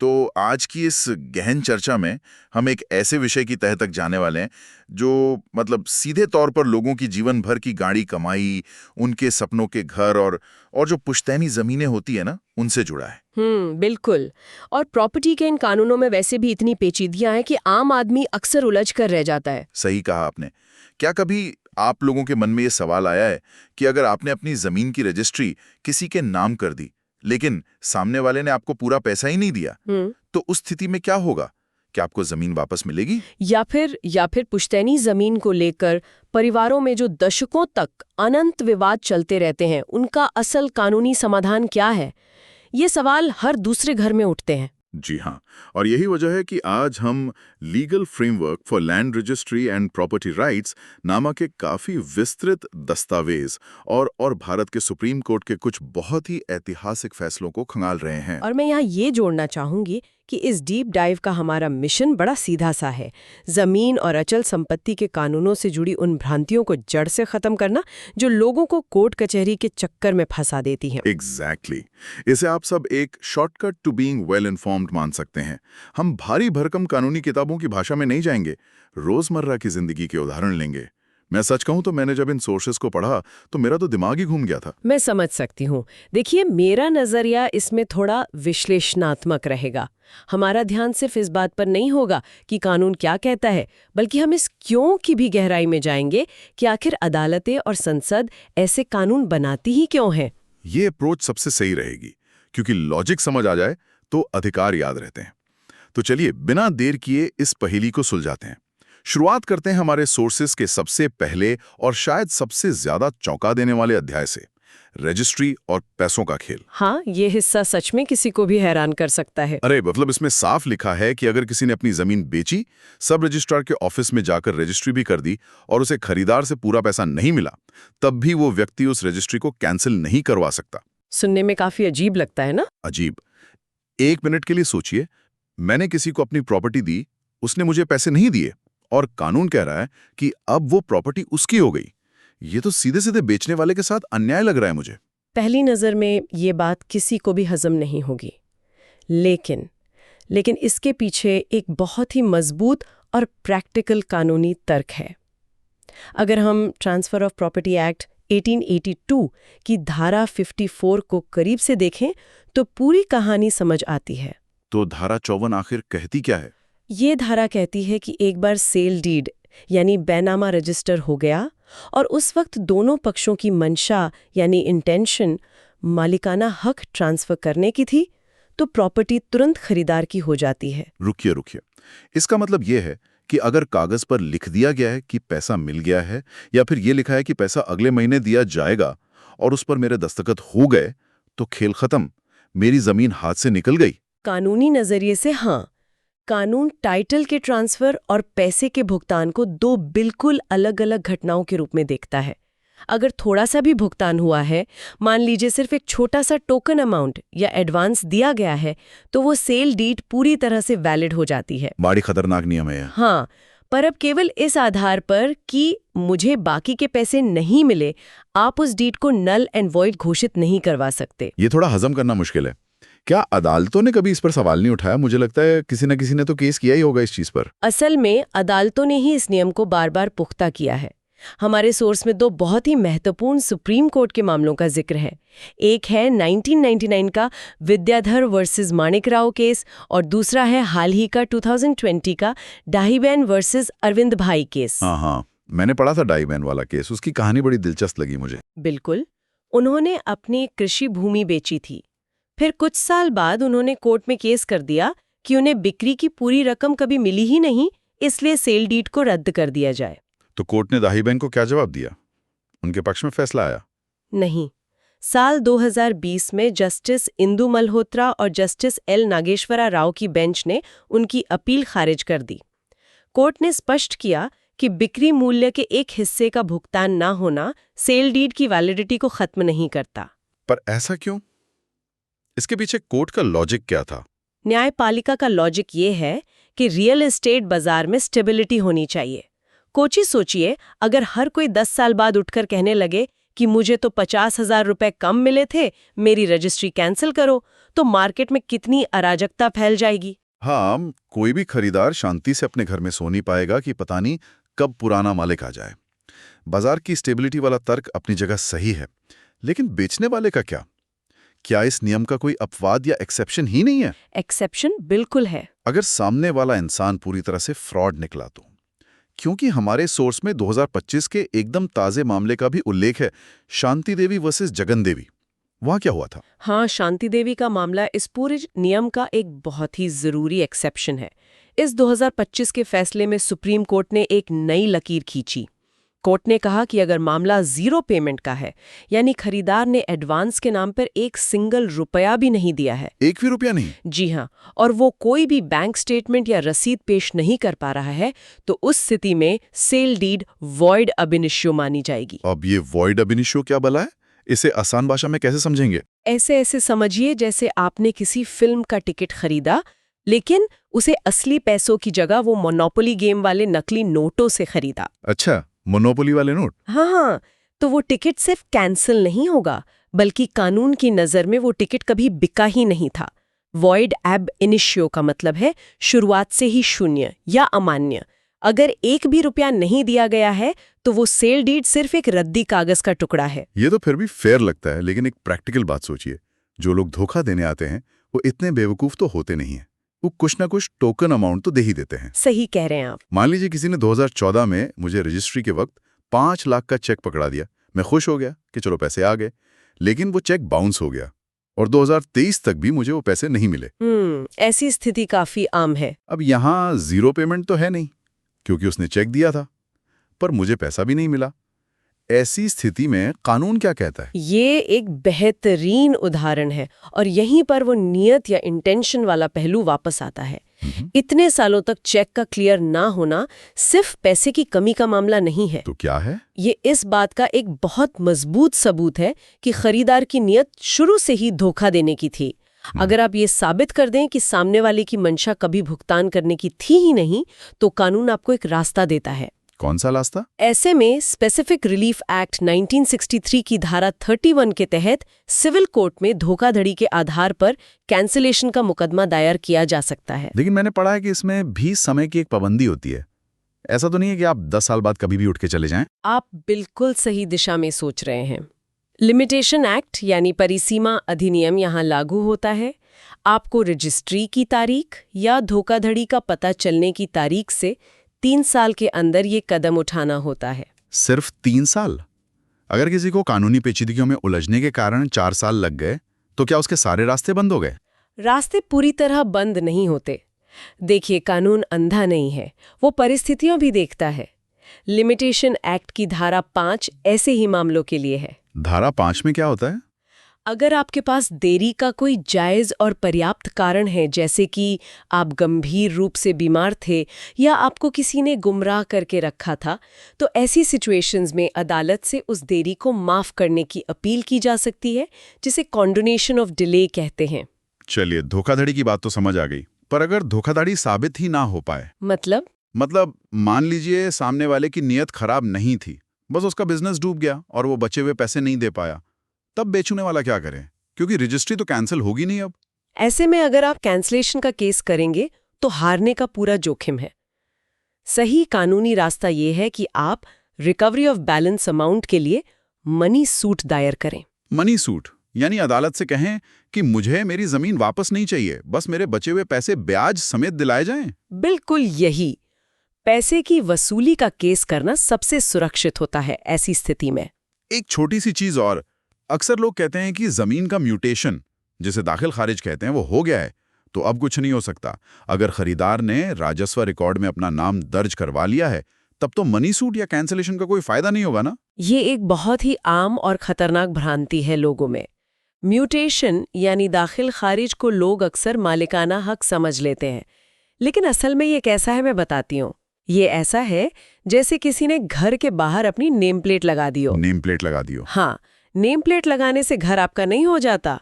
तो आज की इस गहन चर्चा में हम एक ऐसे विषय की तह तक जाने वाले हैं जो मतलब सीधे तौर पर लोगों की जीवन भर की गाड़ी कमाई, उनके सपनों के घर और जो पुश्तैनी जमीनें होती है ना, उनसे जुड़ा है। बिल्कुल। और प्रॉपर्टी के इन कानूनों में वैसे भी इतनी पेचीदगियां हैं कि आम आदमी अक्सर उलझ कर रह जाता है। सही कहा आपने। क्या कभी आप लोगों के मन में ये सवाल आया है कि अगर आपने अपनी जमीन की रजिस्ट्री किसी के नाम कर दी, लेकिन सामने वाले ने आपको पूरा पैसा ही नहीं दिया, हम्म तो उस स्थिति में क्या होगा? क्या आपको जमीन वापस मिलेगी? या फिर पुश्तैनी जमीन को लेकर परिवारों में जो दशकों तक अनंत विवाद चलते रहते हैं, उनका असल कानूनी समाधान क्या है? ये सवाल हर दूसरे घर में उठते हैं। जी हाँ, और यही वजह है कि आज हम legal framework for land registry and property rights नामक एक काफी विस्तृत दस्तावेज और भारत के सुप्रीम कोर्ट के कुछ बहुत ही ऐतिहासिक फैसलों को खंगाल रहे हैं। और मैं यहाँ ये जोड़ना चाहूंगी कि इस डीप डाइव का हमारा मिशन बड़ा सीधा सा है। जमीन और अचल संपत्ति के कानूनों से जुड़ी उन भ्रांतियों को जड़ से खत्म करना जो लोगों को कोर्ट कचहरी के चक्कर में फंसा देती हैं। एग्जैक्टली इसे आप सब एक shortcut to being well informed मान सकते हैं। हम भारी भरकम कानूनी किताबों की भाषा में नहीं जाएंगे, रोजमर्रा की जिंदगी के उदाहरण लेंगे। मैं सच कहूं तो मैंने जब इन सोर्सेस को पढ़ा तो मेरा तो दिमाग ही घूम गया था। मैं समझ सकती हूँ। देखिए, मेरा नजरिया इसमें थोड़ा विश्लेषणात्मक रहेगा। हमारा ध्यान सिर्फ इस बात पर नहीं होगा कि कानून क्या कहता है, बल्कि हम इस क्यों की भी गहराई में जाएंगे कि आखिर अदालतें और संसद ऐसे कानून बनाती ही क्यों हैं। ये अप्रोच सबसे सही रहेगी, क्योंकि लॉजिक समझ आ जाए तो अधिकार याद रहते हैं। तो चलिए बिना देर किए इस पहेली को सुलझाते हैं। शुरुआत करते हैं हमारे सोर्सेस के सबसे पहले और शायद सबसे ज्यादा चौंका देने वाले अध्याय से, रजिस्ट्री और पैसों का खेल। हाँ, ये हिस्सा सच में किसी को भी हैरान कर सकता है। अरे मतलब इसमें साफ लिखा है कि अगर किसी ने अपनी जमीन बेची, सब रजिस्ट्रार के ऑफिस में जाकर रजिस्ट्री भी कर दी और उसे खरीदार से पूरा पैसा नहीं मिला, तब भी वो व्यक्ति उस रजिस्ट्री को कैंसिल नहीं करवा सकता। सुनने में काफी अजीब लगता है ना? अजीब। एक मिनट के लिए सोचिए, मैंने किसी को अपनी प्रॉपर्टी दी, उसने मुझे पैसे नहीं दिए और कानून कह रहा है कि अब वो प्रॉपर्टी उसकी हो गई। ये तो सीधे सीधे बेचने वाले के साथ अन्याय लग रहा है मुझे। पहली नज़र में ये बात किसी को भी हजम नहीं होगी, लेकिन इसके पीछे एक बहुत ही मजबूत और प्रैक्टिकल कानूनी तर्क है। अगर हम ट्रांसफर ऑफ प्रॉपर्टी एक्ट 1882 की धारा 54 को करीब से देखें तो पूरी कहानी समझ आती है। तो धारा 54 आखिर कहती क्या है? ये धारा कहती है कि एक बार सेल डीड यानी बैनामा रजिस्टर हो गया और उस वक्त दोनों पक्षों की मंशा यानी इंटेंशन मालिकाना हक ट्रांसफर करने की थी, तो प्रॉपर्टी तुरंत खरीदार की हो जाती है। रुकिए, इसका मतलब ये है कि अगर कागज पर लिख दिया गया है कि पैसा मिल गया है, या फिर ये लिखा है कि पैसा अगले महीने दिया जाएगा और उस पर मेरे दस्तखत हो गए, तो खेल खत्म, मेरी जमीन हाथ से निकल गई। कानूनी नजरिए से हाँ, कानून टाइटल के ट्रांसफर और पैसे के भुगतान को दो बिल्कुल अलग-अलग घटनाओं के रूप में देखता है। अगर थोड़ा सा भी भुगतान हुआ है, मान लीजिए सिर्फ एक छोटा सा टोकन अमाउंट या एडवांस दिया गया है, तो वो सेल डीड पूरी तरह से वैलिड हो जाती है। बड़ी खतरनाक नियम है। हाँ, पर अब केवल इस आधार पर कि मुझे बाकी के पैसे नहीं मिले, आप उस डीड को नल एंड वॉइड घोषित नहीं करवा सकते। ये थोड़ा हजम करना मुश्किल है। क्या अदालतों ने कभी इस पर सवाल नहीं उठाया? मुझे लगता है किसी न किसी ने तो केस किया ही होगा इस चीज पर। असल में अदालतों ने ही इस नियम को बार बार पुख्ता किया है। हमारे सोर्स में दो बहुत ही महत्वपूर्ण सुप्रीम कोर्ट के मामलों का जिक्र है। एक है 1999 का विद्याधर वर्सेस माणिकराव केस और दूसरा है हाल ही का 2020 का डाहिबेन वर्सेस अरविंद भाई केस। हाँ, मैंने पढ़ा था डाहिबेन वाला केस। उसकी कहानी बड़ी दिलचस्प लगी मुझे। बिल्कुल। उन्होंने अपनी कृषि भूमि बेची थी, फिर कुछ साल बाद उन्होंने कोर्ट में केस कर दिया कि उन्हें बिक्री की पूरी रकम कभी मिली ही नहीं, इसलिए सेल डीड को रद्द कर दिया जाए। तो कोर्ट ने दाहिबेन को क्या जवाब दिया? उनके पक्ष में फैसला आया? नहीं। साल 2020 में जस्टिस इंदु मल्होत्रा और जस्टिस एल नागेश्वरा राव की बेंच ने उनकी अपील खारिज कर दी। कोर्ट ने स्पष्ट किया कि बिक्री मूल्य के एक हिस्से का भुगतान ना होना सेल डीड की वैलिडिटी को खत्म नहीं करता। पर ऐसा क्यों? इसके पीछे कोर्ट का लॉजिक क्या था? न्यायपालिका का लॉजिक ये है कि रियल एस्टेट बाजार में स्टेबिलिटी होनी चाहिए। सोचिए, अगर हर कोई 10 साल बाद उठकर कहने लगे कि मुझे तो 50,000 रुपए कम मिले थे, मेरी रजिस्ट्री कैंसिल करो, तो मार्केट में कितनी अराजकता फैल जाएगी। हाँ, कोई भी खरीदार शांति से अपने घर में सो नहीं पाएगा कि पता नहीं कब पुराना मालिक आ जाए। बाजार की स्टेबिलिटी वाला तर्क अपनी जगह सही है, लेकिन बेचने वाले का क्या? क्या इस नियम का कोई अपवाद या एक्सेप्शन ही नहीं है? एक्सेप्शन बिल्कुल है। अगर सामने वाला इंसान पूरी तरह से फ्रॉड निकला तो? क्योंकि हमारे सोर्स में 2025 के एकदम ताजे मामले का भी उल्लेख है, शांति देवी वर्सेस जगन देवी। वहां क्या हुआ था? हाँ, शांति देवी का मामला इस पूरे नियम का एक बहुत ही जरूरी एक्सेप्शन है। इस 2025 के फैसले में सुप्रीम कोर्ट ने एक नई लकीर खींची। कोर्ट ने कहा कि अगर मामला जीरो पेमेंट का है, यानी खरीदार ने एडवांस के नाम पर एक सिंगल रुपया भी नहीं दिया है, एक भी रुपया नहीं? जी हाँ, और वो कोई भी बैंक स्टेटमेंट या रसीद पेश नहीं कर पा रहा है, तो उस स्थिति में सेल डीड वॉइड अब इनिशियो मानी जाएगी। अब ये वॉइड अब इनिशियो क्या भला है? इसे आसान भाषा में कैसे समझेंगे? ऐसे समझिए जैसे आपने किसी फिल्म का टिकट खरीदा, लेकिन उसे असली पैसों की जगह वो मोनोपोली गेम वाले नकली नोटों से खरीदा। अच्छा, मोनोपोली वाले नोट? हाँ, तो वो टिकट सिर्फ कैंसिल नहीं होगा, बल्कि कानून की नज़र में वो टिकट कभी बिका ही नहीं था। वॉइड एब इनिशियो का मतलब है शुरुआत से ही शून्य या अमान्य। अगर एक भी रुपया नहीं दिया गया है, तो वो सेल डीड सिर्फ एक रद्दी कागज का टुकड़ा है। ये तो फिर भी फेयर लगता है, लेकिन एक प्रैक्टिकल बात सोचिए। जो लोग धोखा देने आते हैं वो इतने बेवकूफ तो होते नहीं हैं। वो कुछ ना कुछ टोकन अमाउंट तो दे ही देते हैं। सही कह रहे हैं आप। मान लीजिए किसी ने 2014 में मुझे रजिस्ट्री के वक्त 5 लाख का चेक पकड़ा दिया। मैं खुश हो गया कि चलो पैसे आ गए, लेकिन वो चेक बाउंस हो गया और 2023 तक भी मुझे वो पैसे नहीं मिले। ऐसी स्थिति काफी आम है। अब यहाँ जीरो पेमेंट तो है नहीं, क्योंकि उसने चेक दिया था, पर मुझे पैसा भी नहीं मिला। ऐसी स्थिति में कानून क्या कहता है? ये एक बेहतरीन उदाहरण है, और यहीं पर वो नियत या इंटेंशन वाला पहलू वापस आता है। इतने सालों तक चेक का क्लियर ना होना सिर्फ पैसे की कमी का मामला नहीं है। तो क्या है? ये इस बात का एक बहुत मजबूत सबूत है कि खरीदार की नियत शुरू से ही धोखा देने की थी। अगर आप ये साबित कर दें कि सामने वाले की मंशा कभी भुगतान करने की थी ही नहीं, तो कानून आपको एक रास्ता देता है। कौन सा रास्ता? ऐसे में स्पेसिफिक रिलीफ एक्ट 1963 की धारा 31 के तहत सिविल कोर्ट में धोखाधड़ी के आधार पर कैंसिलेशन का मुकदमा दायर किया जा सकता है। लेकिन मैंने पढ़ा है कि इसमें भी समय की एक पाबंदी होती है। ऐसा तो नहीं है कि आप 10 साल बाद कभी भी उठ के चले जाएं? आप बिल्कुल सही दिशा में सोच रहे हैं। लिमिटेशन एक्ट यानी परिसीमा अधिनियम यहाँ लागू होता है। आपको रजिस्ट्री की तारीख या धोखाधड़ी का पता चलने की तारीख से 3 साल के अंदर ये कदम उठाना होता है। सिर्फ 3 साल? अगर किसी को कानूनी पेचीदगियों में उलझने के कारण 4 साल लग गए, तो क्या उसके सारे रास्ते बंद हो गए? रास्ते पूरी तरह बंद नहीं होते। देखिए, कानून अंधा नहीं है, वो परिस्थितियां भी देखता है। लिमिटेशन एक्ट की धारा 5 ऐसे ही मामलों के लिए है। धारा 5 में क्या होता है? अगर आपके पास देरी का कोई जायज़ और पर्याप्त कारण है, जैसे कि आप गंभीर रूप से बीमार थे या आपको किसी ने गुमराह करके रखा था, तो ऐसी सिचुएशंस में अदालत से उस देरी को माफ़ करने की अपील की जा सकती है, जिसे कॉन्डोनेशन ऑफ डिले कहते हैं। चलिए, धोखाधड़ी की बात तो समझ आ गई, पर अगर धोखाधड़ी साबित ही ना हो पाए? मतलब मान लीजिए सामने वाले की नीयत खराब नहीं थी, बस उसका बिजनेस डूब गया और वो बचे हुए पैसे नहीं दे पाया, तब बेचने वाला क्या करे? क्योंकि रजिस्ट्री तो कैंसिल होगी नहीं अब। ऐसे में अगर आप कैंसलेशन का केस करेंगे तो हारने का पूरा जोखिम है। सही कानूनी रास्ता ये है कि आप रिकवरी ऑफ बैलेंस अमाउंट के लिए मनी सूट दायर करें। मनी सूट यानी अदालत से कहें कि मुझे मेरी जमीन वापस नहीं चाहिए, बस मेरे बचे हुए पैसे ब्याज समेत दिलाए जाएं। बिल्कुल यही। पैसे की वसूली का केस करना सबसे सुरक्षित होता है ऐसी स्थिति में। एक छोटी सी चीज और, अक्सर लोग कहते हैं कि जमीन का म्यूटेशन, जिसे दाखिल खारिज कहते हैं, वो हो गया है, तो अब कुछ नहीं हो सकता। अगर खरीदार ने राजस्व रिकॉर्ड में अपना नाम दर्ज करवा लिया है, तब तो मनी सूट या कैंसिलेशन का कोई फायदा नहीं होगा ना? ये एक बहुत ही आम और खतरनाक भ्रांति है लोगों में। म्यूटेशन यानी दाखिल खारिज को लोग अक्सर मालिकाना हक समझ लेते हैं, लेकिन असल में ये कैसा है मैं बताती हूँ। ये ऐसा है जैसे किसी ने घर के बाहर अपनी नेम प्लेट लगा दी हो। नेम प्लेट लगा दी हो? हाँ, नेम प्लेट लगाने से घर आपका नहीं हो जाता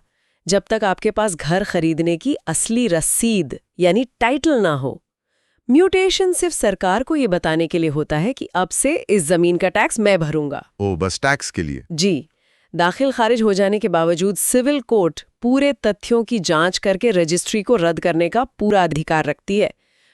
जब तक आपके पास घर खरीदने की असली रसीद यानी टाइटल ना हो। म्यूटेशन सिर्फ सरकार को ये बताने के लिए होता है कि अब से इस जमीन का टैक्स मैं भरूंगा। ओ, बस टैक्स के लिए? जी। दाखिल खारिज हो जाने के बावजूद सिविल कोर्ट पूरे तथ्यों की जांच करके रजिस्ट्री को रद्द करने का पूरा अधिकार रखती है।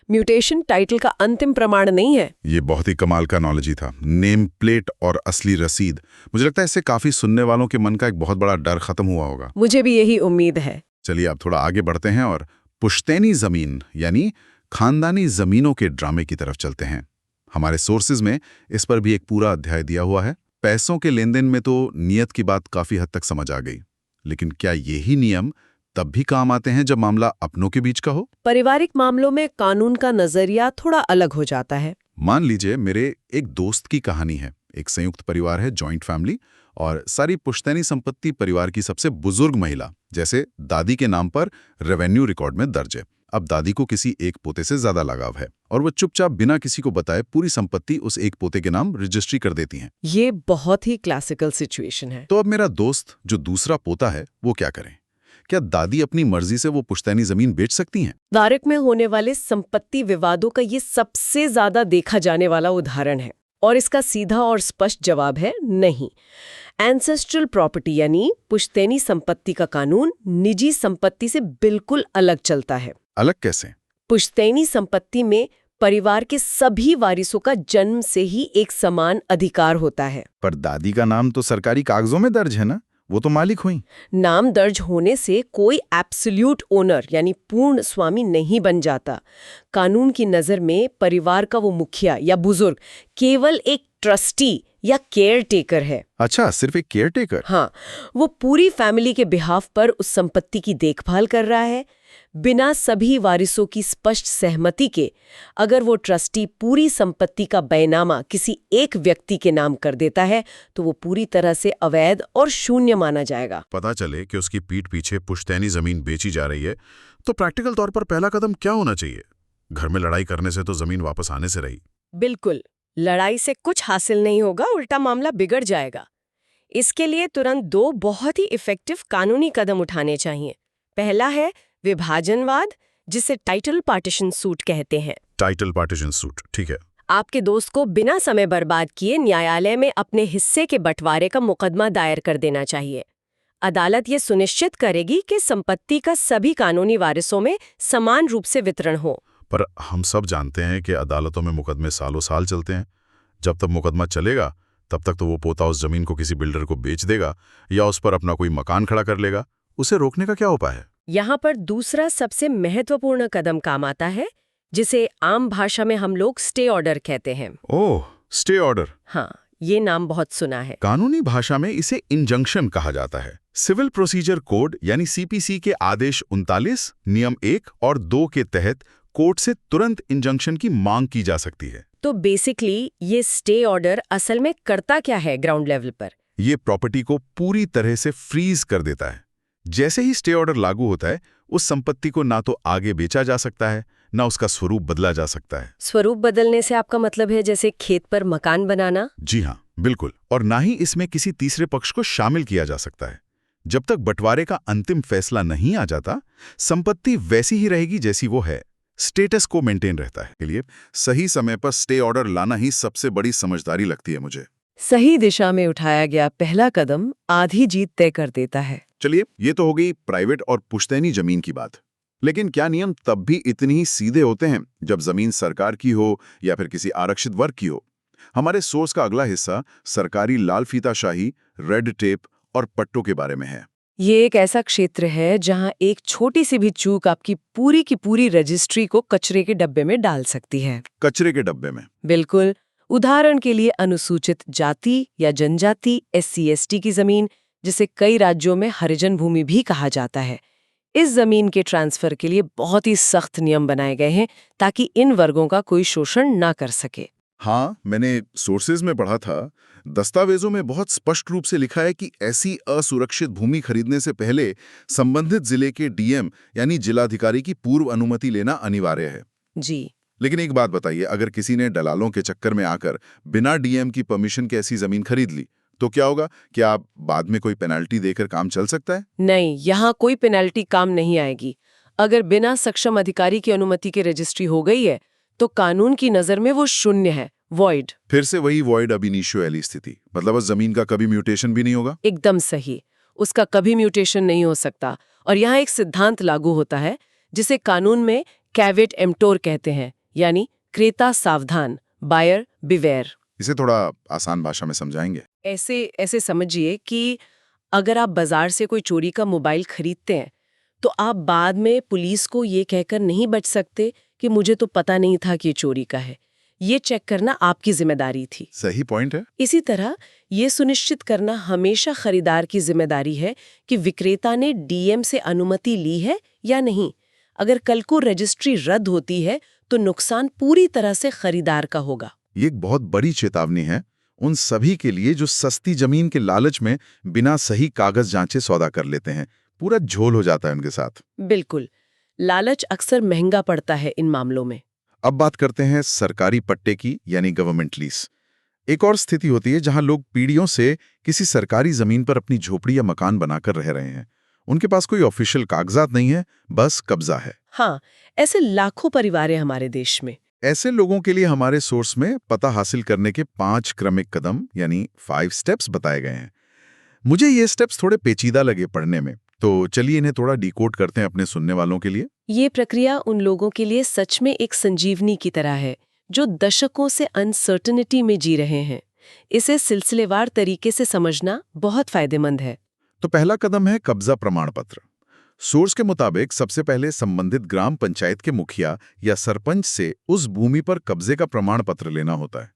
म्यूटेशन टाइटल का अंतिम प्रमाण नहीं है। ये बहुत ही कमाल का नॉलेज ही था। नेम प्लेट और असली रसीद, मुझे लगता है इससे काफी सुनने वालों के मन का एक बहुत बड़ा डर खत्म हुआ होगा। मुझे भी यही उम्मीद है। चलिए अब थोड़ा आगे बढ़ते हैं और पुश्तैनी जमीन यानी खानदानी जमीनों के ड्रामे की तरफ चलते हैं। हमारे सोर्सेज में इस पर भी एक पूरा अध्याय दिया हुआ है। पैसों के लेन देन में तो नियत की बात काफी हद तक समझ आ गई, लेकिन क्या यही नियम तब भी काम आते हैं जब मामला अपनों के बीच का हो? पारिवारिक मामलों में कानून का नजरिया थोड़ा अलग हो जाता है। मान लीजिए मेरे एक दोस्त की कहानी है। एक संयुक्त परिवार है, जॉइंट फैमिली, और सारी पुश्तैनी संपत्ति परिवार की सबसे बुजुर्ग महिला जैसे दादी के नाम पर रेवेन्यू रिकॉर्ड में दर्ज है। अब दादी को किसी एक पोते से ज्यादा लगाव है और वो चुपचाप बिना किसी को बताए पूरी संपत्ति उस एक पोते के नाम रजिस्ट्री कर देती हैं। ये बहुत ही क्लासिकल सिचुएशन है। तो अब मेरा दोस्त जो दूसरा पोता है वो क्या करे? क्या दादी अपनी मर्जी से वो पुश्तैनी जमीन बेच सकती हैं? तारिक में होने वाले संपत्ति विवादों का ये सबसे ज्यादा देखा जाने वाला उदाहरण है और इसका सीधा और स्पष्ट जवाब है नहीं। एंसेस्ट्रल प्रॉपर्टी यानी पुश्तैनी संपत्ति का कानून निजी संपत्ति से बिल्कुल अलग चलता है। अलग कैसे? पुश्तैनी संपत्ति में परिवार के सभी वारिसों का जन्म से ही एक समान अधिकार होता है। पर दादी का नाम तो सरकारी कागजों में दर्ज है ना, वो तो मालिक हुई। नाम दर्ज होने से कोई एब्सोल्यूट ओनर यानी पूर्ण स्वामी नहीं बन जाता। कानून की नज़र में परिवार का वो मुखिया या बुजुर्ग केवल एक ट्रस्टी या केयर टेकर है। अच्छा, सिर्फ एक केयर टेकर? हाँ, वो पूरी फैमिली के बिहाफ पर उस संपत्ति की देखभाल कर रहा है बिना सभी वारिसों की स्पष्ट सहमति के। अगर वो ट्रस्टी पूरी संपत्ति का बैनामा किसी एक व्यक्ति के नाम कर देता है तो वो पूरी तरह से अवैध और शून्य माना जाएगा। पता चले कि उसकी पीठ पीछे पुश्तैनी जमीन बेची जा रही है तो प्रैक्टिकल तौर पर पहला कदम क्या होना चाहिए? घर में लड़ाई करने से तो जमीन वापस आने से रही। बिल्कुल, लड़ाई से कुछ हासिल नहीं होगा, उल्टा मामला बिगड़ जाएगा। इसके लिए तुरंत दो बहुत ही इफेक्टिव कानूनी कदम उठाने चाहिए। पहला है विभाजनवाद, जिसे टाइटल पार्टीशन सूट कहते हैं। टाइटल पार्टीशन सूट, ठीक है। आपके दोस्त को बिना समय बर्बाद किए न्यायालय में अपने हिस्से के बंटवारे का मुकदमा दायर कर देना चाहिए। अदालत ये सुनिश्चित करेगी कि संपत्ति का सभी कानूनी वारिसों में समान रूप से वितरण हो। पर हम सब जानते हैं कि अदालतों में मुकदमे सालों साल चलते हैं। जब तक मुकदमा चलेगा तब तक तो वो पोता उस जमीन को किसी बिल्डर को बेच देगा या उस पर अपना कोई मकान खड़ा कर लेगा। उसे रोकने का क्या उपाय है? यहाँ पर दूसरा सबसे महत्वपूर्ण कदम काम आता है, जिसे आम भाषा में हम लोग स्टे ऑर्डर कहते हैं। ओह, स्टे ऑर्डर। हाँ, ये नाम बहुत सुना है। कानूनी भाषा में इसे इंजंक्शन कहा जाता है। सिविल प्रोसीजर कोड यानी सीपीसी के आदेश 39 नियम 1 और 2 के तहत कोर्ट से तुरंत इंजंक्शन की मांग की जा सकती है। तो बेसिकली ये स्टे ऑर्डर असल में करता क्या है ग्राउंड लेवल पर? ये प्रॉपर्टी को पूरी तरह से फ्रीज कर देता है। जैसे ही स्टे ऑर्डर लागू होता है, उस संपत्ति को ना तो आगे बेचा जा सकता है, ना उसका स्वरूप बदला जा सकता है। स्वरूप बदलने से आपका मतलब है जैसे खेत पर मकान बनाना? जी हाँ, बिल्कुल। और ना ही इसमें किसी तीसरे पक्ष को शामिल किया जा सकता है। जब तक बंटवारे का अंतिम फैसला नहीं आ जाता, संपत्ति वैसी ही रहेगी जैसी वो है। स्टेटस को मेंटेन रहता है। के लिए सही समय पर स्टे ऑर्डर लाना ही सबसे बड़ी समझदारी लगती है मुझे। सही दिशा में उठाया गया पहला कदम आधी जीत तय कर देता है। चलिए, ये तो हो गई प्राइवेट और पुश्तैनी जमीन की बात। लेकिन क्या नियम तब भी इतने ही सीधे होते हैं जब जमीन सरकार की हो या फिर किसी आरक्षित वर्ग की हो? हमारे सोर्स का अगला हिस्सा सरकारी लाल फीताशाही, रेड टेप और पट्टों के बारे में है। ये एक ऐसा क्षेत्र है जहां एक छोटी सी भी चूक आपकी पूरी की पूरी रजिस्ट्री को कचरे के डब्बे में डाल सकती है। कचरे के डब्बे में? बिल्कुल। उदाहरण के लिए अनुसूचित जाति या जनजाति SC/ST की जमीन, जिसे कई राज्यों में हरिजन भूमि भी कहा जाता है। इस जमीन के ट्रांसफर के लिए बहुत ही सख्त नियम बनाए गए हैं ताकि इन वर्गों का कोई शोषण ना कर सके। हाँ, मैंने सोर्सेज में पढ़ा था। दस्तावेजों में बहुत स्पष्ट रूप से लिखा है कि ऐसी असुरक्षित भूमि खरीदने से पहले संबंधित जिले के DM यानी जिलाधिकारी की पूर्व अनुमति लेना अनिवार्य है। जी। लेकिन एक बात बताइए, अगर किसी ने दलालों के चक्कर में आकर बिना DM की परमिशन के ऐसी जमीन खरीद ली तो क्या होगा? क्या बाद में कोई पेनल्टी देकर काम चल सकता है? नहीं, यहाँ कोई पेनल्टी काम नहीं आएगी। अगर बिना सक्षम अधिकारी की अनुमति के रजिस्ट्री हो गई है तो कानून की नजर में वो शून्य है, वॉइड। फिर से वही वॉइड अब इनिशियो वाली स्थिति, मतलब उस जमीन का कभी म्यूटेशन भी नहीं होगा? एकदम सही, उसका कभी म्यूटेशन नहीं हो सकता और यहाँ एक सिद्धांत लागू होता है जिसे कानून में कैवेट एम्प्टोर कहते हैं, यानी क्रेता सावधान, बायर बिवेयर। इसे थोड़ा आसान भाषा में समझाएंगे? ऐसे समझिए कि अगर आप बाजार से कोई चोरी का मोबाइल खरीदते हैं तो आप बाद में पुलिस को ये कहकर नहीं बच सकते कि मुझे तो पता नहीं था कि ये चोरी का है। ये चेक करना आपकी जिम्मेदारी थी। सही पॉइंट है। इसी तरह ये सुनिश्चित करना हमेशा खरीदार की जिम्मेदारी है कि विक्रेता ने डीएम से अनुमति ली है या नहीं। अगर कल को रजिस्ट्री रद्द होती है तो नुकसान पूरी तरह से खरीदार का होगा। ये एक बहुत बड़ी चेतावनी है उन सभी के लिए जो सस्ती जमीन के लालच में बिना सही कागज जांचे सौदा कर लेते हैं। पूरा झोल हो जाता है उनके साथ। बिल्कुल, लालच अक्सर महंगा पड़ता है इन मामलों में। अब बात करते हैं सरकारी पट्टे की, यानी गवर्नमेंट लीज। एक और स्थिति होती है जहां लोग पीढ़ियों से किसी सरकारी जमीन पर अपनी झोपड़ी या मकान बनाकर रह रहे हैं। उनके पास कोई ऑफिशियल कागजात नहीं है, बस कब्जा है। हाँ, ऐसे लाखों परिवार हैं हमारे देश में। ऐसे लोगों के लिए हमारे सोर्स में पता हासिल करने के 5 क्रमिक कदम यानी 5 स्टेप्स बताए गए हैं। मुझे ये स्टेप्स थोड़े पेचीदा लगे पढ़ने में, तो चलिए इन्हें थोड़ा डिकोड करते हैं अपने सुनने वालों के लिए। ये प्रक्रिया उन लोगों के लिए सच में एक संजीवनी की तरह है जो दशकों से अनसर्टेनिटी में जी रहे हैं। इसे सिलसिलेवार तरीके से समझना बहुत फायदेमंद है। तो पहला कदम है कब्जा प्रमाण पत्र। सोर्स के मुताबिक सबसे पहले संबंधित ग्राम पंचायत के मुखिया या सरपंच से उस भूमि पर कब्जे का प्रमाण पत्र लेना होता है।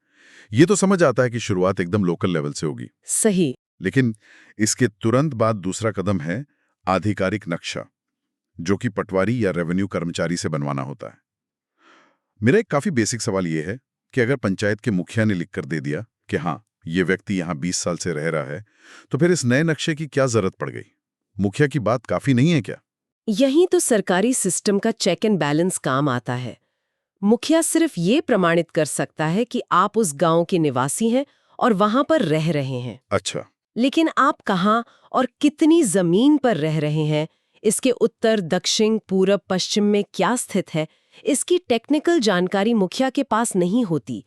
ये तो समझ आता है कि शुरुआत एकदम लोकल लेवल से होगी। सही। लेकिन इसके तुरंत बाद दूसरा कदम है आधिकारिक नक्शा, जो कि पटवारी या रेवेन्यू कर्मचारी से बनवाना होता है। मेरा एक काफी बेसिक सवाल ये है कि अगर पंचायत के मुखिया ने लिखकर दे दिया कि हाँ, ये व्यक्ति यहाँ 20 साल से रह रहा है, तो फिर इस नए नक्शे की क्या जरूरत पड़ गई? मुखिया की बात काफी नहीं है क्या? यहीं तो सरकारी सिस्टम का चेक एंड बैलेंस काम आता है। मुखिया सिर्फ ये प्रमाणित कर सकता है कि आप उस गांव के निवासी हैं और वहां पर रह रहे हैं। अच्छा। लेकिन आप कहाँ और कितनी जमीन पर रह रहे हैं, इसके उत्तर, दक्षिण, पूरब, पश्चिम में क्या स्थित है, इसकी टेक्निकल जानकारी मुखिया के पास नहीं होती।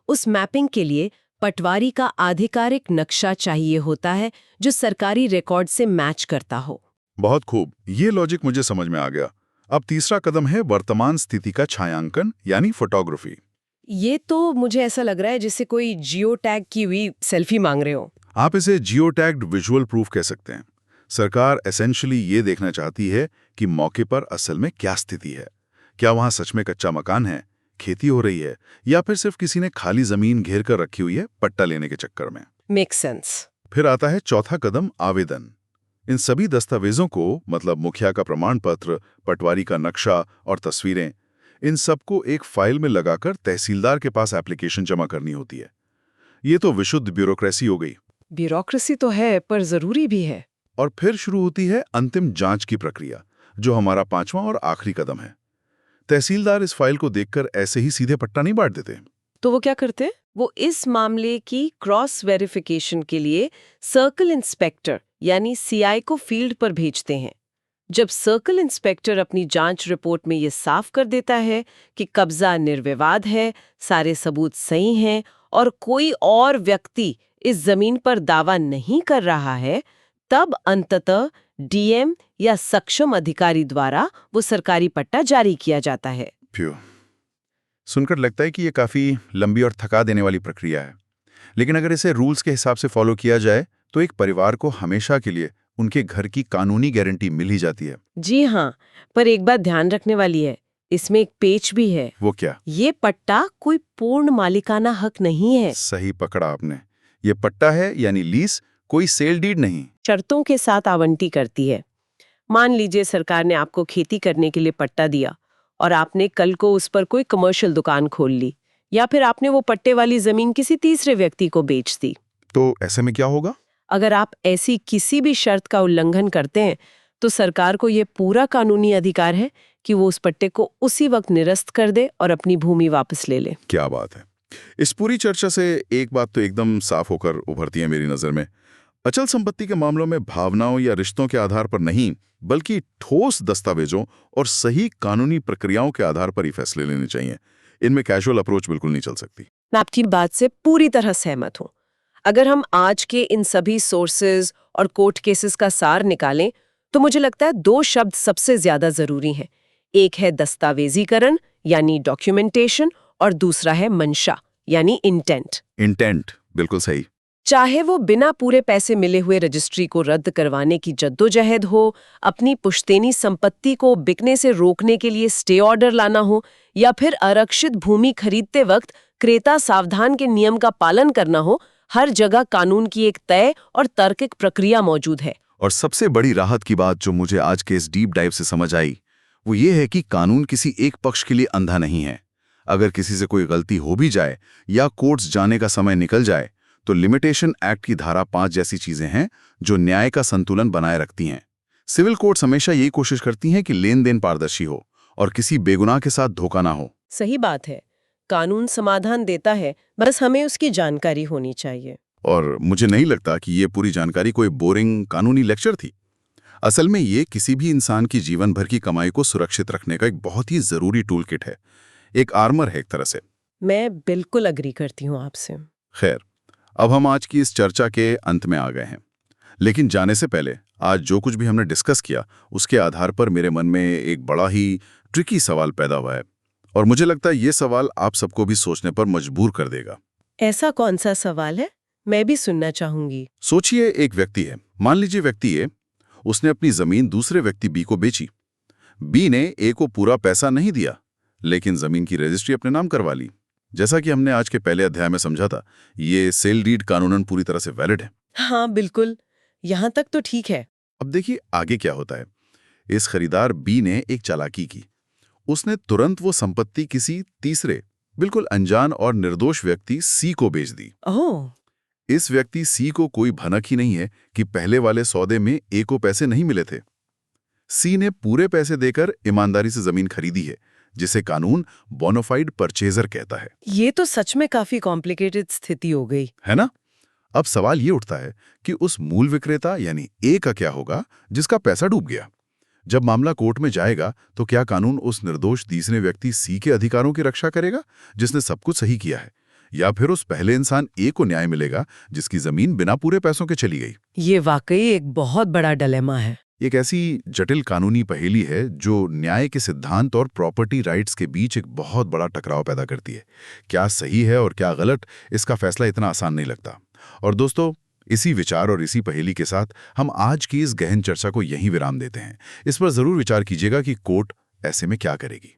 उस मैपिंग के लिए पटवारी का आधिकारिक नक्शा चाहिए होता है जो सरकारी रिकॉर्ड से मैच करता हो। बहुत खूब, ये लॉजिक मुझे समझ में आ गया। अब तीसरा कदम है वर्तमान स्थिति का छायांकन, यानी फोटोग्राफी। ये तो मुझे ऐसा लग रहा है जैसे कोई जियो टैग की हुई सेल्फी मांग रहे हो। आप इसे जियो टैग्ड विजुअल प्रूफ कह सकते हैं। सरकार एसेंशियली ये देखना चाहती है कि मौके पर असल में क्या स्थिति है। क्या वहां सच में कच्चा मकान है, खेती हो रही है, या फिर सिर्फ किसी ने खाली जमीन घेर कर रखी हुई है पट्टा लेने के चक्कर में। Make sense. फिर आता है चौथा कदम, आवेदन। इन सभी दस्तावेजों को, मतलब मुखिया का प्रमाण पत्र, पटवारी का नक्शा और तस्वीरें, इन सबको एक फाइल में लगाकर तहसीलदार के पास एप्लीकेशन जमा करनी होती है। ये तो विशुद्ध ब्यूरोक्रेसी हो गई। ब्यूरोक्रेसी तो है, पर जरूरी भी है। और फिर शुरू होती है अंतिम जांच की प्रक्रिया, जो हमारा 5वां और आखिरी कदम है। तहसीलदार इस फाइल को देखकर ऐसे ही सीधे पट्टा नहीं बांट देते। तो वो क्या करते हैं? वो इस मामले की क्रॉस वेरिफिकेशन के लिए सर्कल इंस्पेक्टर यानी सीआई को फील्ड पर भेजते हैं। जब सर्कल इंस्पेक्टर अपनी जांच रिपोर्ट में ये साफ कर देता है कि कब्जा निर्विवाद है, सारे सबूत सही हैं और कोई और व्यक्ति इस जमीन पर दावा नहीं कर रहा है, तब अंततः डीएम या सक्षम अधिकारी द्वारा वो सरकारी पट्टा जारी किया जाता है। फ्यू, सुनकर लगता है कि ये काफी लंबी और थका देने वाली प्रक्रिया है। लेकिन अगर इसे रूल्स के हिसाब से फॉलो किया जाए तो एक परिवार को हमेशा के लिए उनके घर की कानूनी गारंटी मिल ही जाती है। जी हाँ, पर एक बात ध्यान रखने वाली है, इसमें एक पेच भी है। वो क्या? ये पट्टा कोई पूर्ण मालिकाना हक नहीं है। सही पकड़ा आपने। ये पट्टा है, यानी लीज, कोई सेल डीड नहीं। शर्तों के साथ आवंटी करती है। मान लीजिए सरकार ने आपको खेती करने के लिए पट्टा दिया और आपने कल को उस पर कोई कमर्शियल दुकान खोल ली, या फिर आपने वो पट्टे वाली जमीन किसी तीसरे व्यक्ति को बेच दी। तो ऐसे में क्या होगा? अगर आप ऐसी किसी भी शर्त का उल्लंघन करते हैं तो सरकार को ये पूरा कानूनी अधिकार है कि वो उस पट्टे को उसी वक्त निरस्त कर दे और अपनी भूमि वापस ले ले। क्या बात है। इस पूरी चर्चा से एक बात तो एकदम साफ होकर उभरती है मेरी नजर में। अचल संपत्ति के मामलों में भावनाओं या रिश्तों के आधार पर नहीं, बल्कि ठोस दस्तावेजों और सही कानूनी प्रक्रियाओं के आधार पर ही फैसले लेने चाहिए। इनमें कैजुअल अप्रोच बिल्कुल नहीं चल सकती। मैं आपकी बात से पूरी तरह सहमत हूँ। अगर हम आज के इन सभी सोर्सेज और कोर्ट केसेस का सार निकालें तो मुझे लगता है दो शब्द सबसे ज्यादा जरूरी हैं। एक है दस्तावेजीकरण यानी डॉक्यूमेंटेशन और दूसरा है मंशा यानी इंटेंट। इंटेंट, बिल्कुल सही। चाहे वो बिना पूरे पैसे मिले हुए रजिस्ट्री को रद्द करवाने की जद्दोजहद हो, अपनी पुश्तैनी संपत्ति को बिकने से रोकने के लिए स्टे ऑर्डर लाना हो, या फिर आरक्षित भूमि खरीदते वक्त क्रेता सावधान के नियम का पालन करना हो, हर जगह कानून की एक तय और तार्किक प्रक्रिया मौजूद है। और सबसे बड़ी राहत की बात जो मुझे आज के इस डीप डाइव से समझ आई, वो ये है कि कानून किसी एक पक्ष के लिए अंधा नहीं है। अगर किसी से कोई गलती हो भी जाए या कोर्ट्स जाने का समय निकल जाए, तो लिमिटेशन एक्ट की धारा 5 जैसी चीजें हैं जो न्याय का संतुलन बनाए रखती हैं। सिविल कोर्ट्स हमेशा यही कोशिश करती हैं कि लेन देन पारदर्शी हो और किसी बेगुनाह के साथ धोखा ना हो। सही बात है, कानून समाधान देता है, बस हमें उसकी जानकारी होनी चाहिए। और मुझे नहीं लगता कि ये पूरी जानकारी कोई बोरिंग कानूनी लेक्चर थी। असल में ये किसी भी इंसान की जीवन भर की कमाई को सुरक्षित रखने का एक बहुत ही जरूरी टूल किट है, एक आर्मर है एक तरह से। मैं बिल्कुल अग्री करती हूँ आपसे। खैर, अब हम आज की इस चर्चा के अंत में आ गए हैं, लेकिन जाने से पहले आज जो कुछ भी हमने डिस्कस किया उसके आधार पर मेरे मन में एक बड़ा ही ट्रिकी सवाल पैदा हुआ है, और मुझे लगता है ये सवाल आप सबको भी सोचने पर मजबूर कर देगा। ऐसा कौन सा सवाल है? मैं भी सुनना चाहूंगी। सोचिए, एक व्यक्ति है, मान लीजिए व्यक्ति ए, उसने अपनी जमीन दूसरे व्यक्ति बी को बेची। बी ने ए को पूरा पैसा नहीं दिया, लेकिन जमीन की रजिस्ट्री अपने नाम करवा ली। जैसा कि हमने आज के पहले अध्याय में समझा था, ये सेल डीड कानूनन पूरी तरह से वैलिड है। हाँ बिल्कुल, यहाँ तक तो ठीक है। अब देखिए आगे क्या होता है। इस खरीदार बी ने एक चालाकी की। उसने तुरंत वो संपत्ति किसी तीसरे, बिल्कुल अनजान और निर्दोष व्यक्ति सी को बेच दी। ओह, इस व्यक्ति सी को कोई भनक ही नहीं है कि पहले वाले सौदे में ए को पैसे नहीं मिले थे। सी ने पूरे पैसे देकर ईमानदारी से जमीन खरीदी है, जिसे कानून बोनाफाइड परचेजर कहता है। ये तो सच में काफी कॉम्प्लिकेटेड स्थिति हो गई, है ना? अब सवाल ये उठता है कि उस मूल विक्रेता यानी ए का क्या होगा जिसका पैसा डूब गया? जब मामला कोर्ट में जाएगा तो क्या कानून उस निर्दोष तीसरे व्यक्ति सी के अधिकारों की रक्षा करेगा जिसने सब कुछ सही किया है, या फिर उस पहले इंसान ए को न्याय मिलेगा जिसकी जमीन बिना पूरे पैसों के चली गई? ये वाकई एक बहुत बड़ा डिलेमा है। एक ऐसी जटिल कानूनी पहेली है जो न्याय के सिद्धांत और प्रॉपर्टी राइट्स के बीच एक बहुत बड़ा टकराव पैदा करती है। क्या सही है और क्या गलत, इसका फैसला इतना आसान नहीं लगता। और दोस्तों, इसी विचार और इसी पहेली के साथ हम आज की इस गहन चर्चा को यहीं विराम देते हैं। इस पर जरूर विचार कीजिएगा कि कोर्ट ऐसे में क्या करेगी।